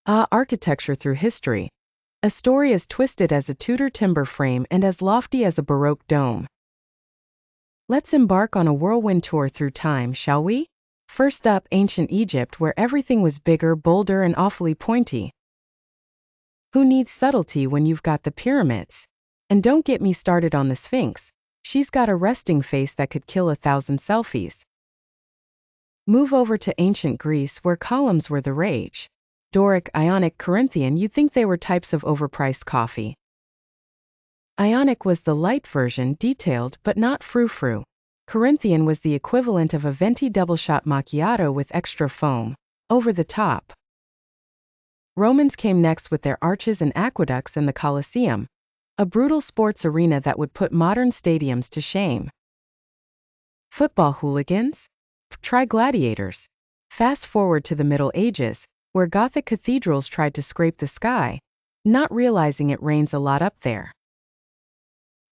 Architecture through history. A story as twisted as a Tudor timber frame and as lofty as a Baroque dome. Let's embark on a whirlwind tour through time, shall we? First up, ancient Egypt, where everything was bigger, bolder, and awfully pointy. Who needs subtlety when you've got the pyramids? And don't get me started on the Sphinx. She's got a resting face that could kill 1,000 selfies. Move over to ancient Greece, where columns were the rage. Doric, Ionic, Corinthian, you'd think they were types of overpriced coffee. Ionic was the light version, detailed but not frou-frou. Corinthian was the equivalent of a venti double-shot macchiato with extra foam. Over the top. Romans came next with their arches and aqueducts and the Colosseum. A brutal sports arena that would put modern stadiums to shame. Football hooligans? Try gladiators. Fast forward to the Middle Ages, where Gothic cathedrals tried to scrape the sky, not realizing it rains a lot up there.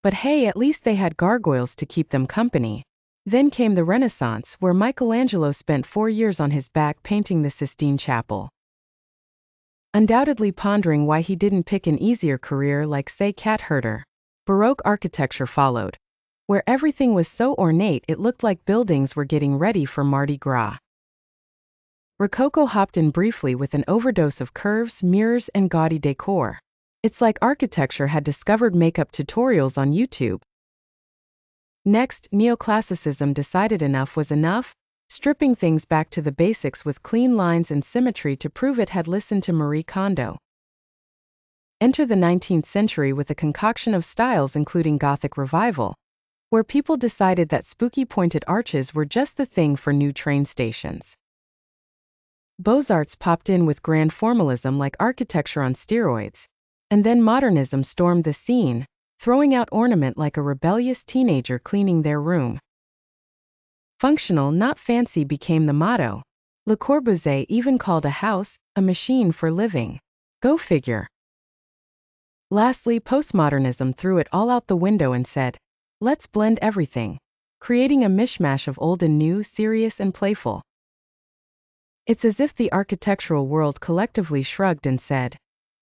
But hey, at least they had gargoyles to keep them company. Then came the Renaissance, where Michelangelo spent 4 years on his back painting the Sistine Chapel. Undoubtedly pondering why he didn't pick an easier career like, say, cat herder. Baroque architecture followed, where everything was so ornate it looked like buildings were getting ready for Mardi Gras. Rococo hopped in briefly with an overdose of curves, mirrors, and gaudy decor. It's like architecture had discovered makeup tutorials on YouTube. Next, neoclassicism decided enough was enough, stripping things back to the basics with clean lines and symmetry to prove it had listened to Marie Kondo. Enter the 19th century with a concoction of styles including Gothic revival, where people decided that spooky pointed arches were just the thing for new train stations. Beaux-Arts popped in with grand formalism like architecture on steroids, and then modernism stormed the scene, throwing out ornament like a rebellious teenager cleaning their room. Functional, not fancy became the motto. Le Corbusier even called a house a machine for living. Go figure. Lastly, postmodernism threw it all out the window and said, let's blend everything, creating a mishmash of old and new, serious and playful. It's as if the architectural world collectively shrugged and said,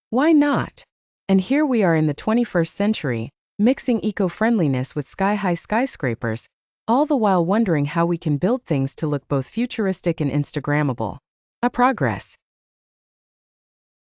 why not? And here we are in the 21st century, mixing eco-friendliness with sky-high skyscrapers, all the while wondering how we can build things to look both futuristic and Instagrammable. A progress.